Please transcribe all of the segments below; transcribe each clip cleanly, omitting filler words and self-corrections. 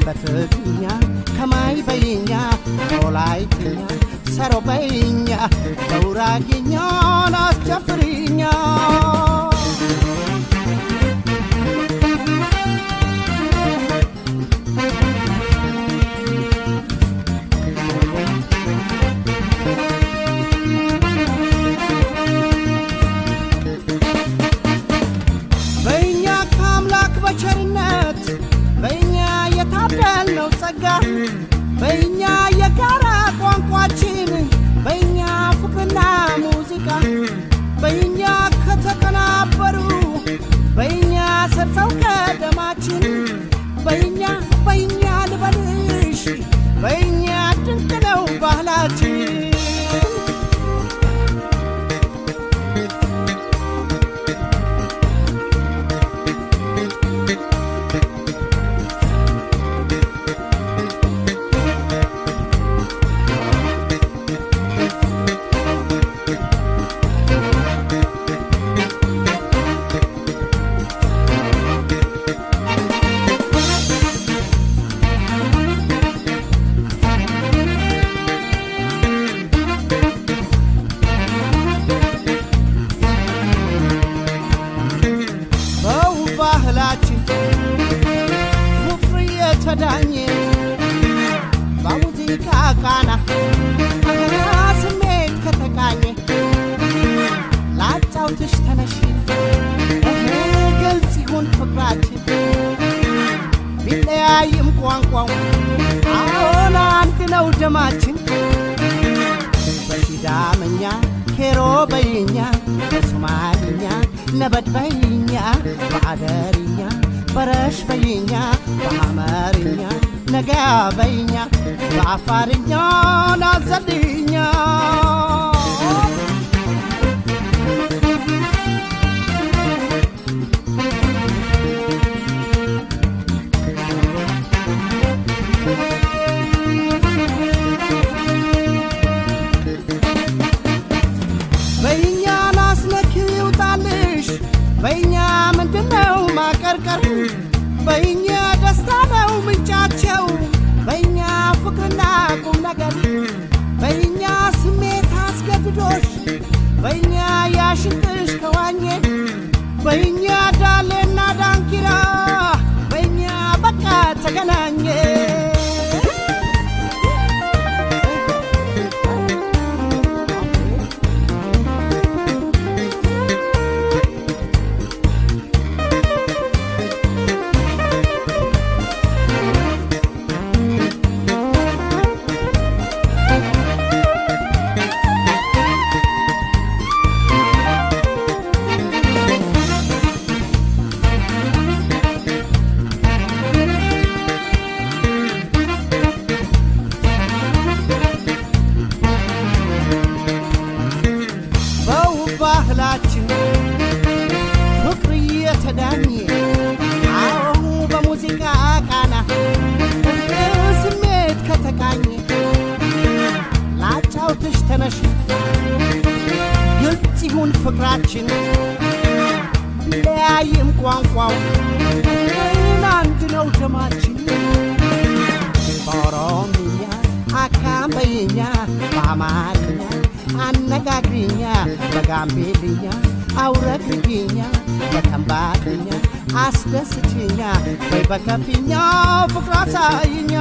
በትግኛ ከማይ በይኛ ኦላይኛ ሰሮ በይኛ ደውራግኛ ናስጨፍርኛ በእኛ ከአምላክ በቸርነት በእኛ የታደልነው ጸጋ በእኛ የጋራ ቋንቋችን በእኛ ፍቅርና ሙዚቃ በእኛ ከተቀናበሩ በእኛ ሰርጸው ቀደማችን በእኛ ልበልሽ በእኛ ድንቅ ነው ባህላችን ተዳኘ በሙዚቃ ቃና ስሜት ከተቃኘ ላጫውትሽ ተነሽ ግልጽ ይሁን ፍቅራችን ቢለያይም ቋንቋው አሁን አንድ ነው ደማችን በሲዳምኛ ኬሮ በይኛ በሶማልኛ ነበድ በይኛ በአደርኛ በረሽ በይኛ በአማርኛ ነገ በይኛ በአፋርኛ ናዘልኛ በይኛ ናስነክ ይውጣልሽ በይኛ ምንድነው ማቀርቀር በእኛ ደስታ ነው ምንጫቸው በእኛ ፍቅርና ቁም ነገር በእኛ ስሜት አስገድዶሽ በእኛ ያሽንጥሽ ከዋኘ በእኛ ዳሌና ዳንኪራ በእኛ በቃ ተገናኘ ባህላችን ፍቅር የተዳኘ አዎ በሙዚቃ ቃና ስሜት ከተቃኘ ላጫውትሽ ተነሽ ግልጽ ይሁን ፍቅራችን ቢለያይም ቋንቋው አንድ ነው ደማችን በኦሮምኛ አካምበይኛ በአማርኛ አነጋግሪኛ በጋምቤልኛ አውረግርግኛ በከምባትኛ አስደስችኛ ወይ በከፊኛው ፍቅር አሳይኛ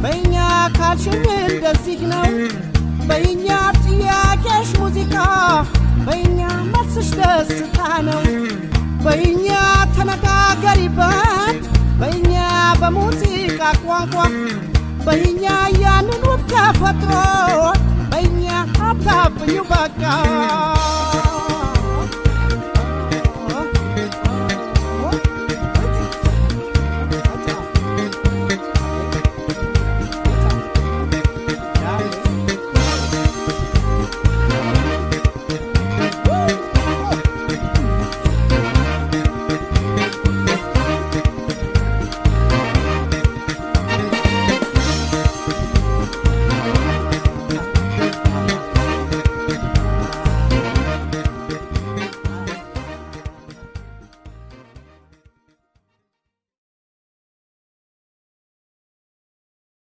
በእኛ ካልሽኝ እንደዚህ ነው በእኛ ጥያቄሽ ሙዚቃ በእኛ መልስሽ ደስታ ነው በእኛ ተነጋገሪበት በእኛ በሙዚቃ ቋንቋ በእኛ ያንን ውብ ተፈጥሮ በእኛ አታብዩ በቃ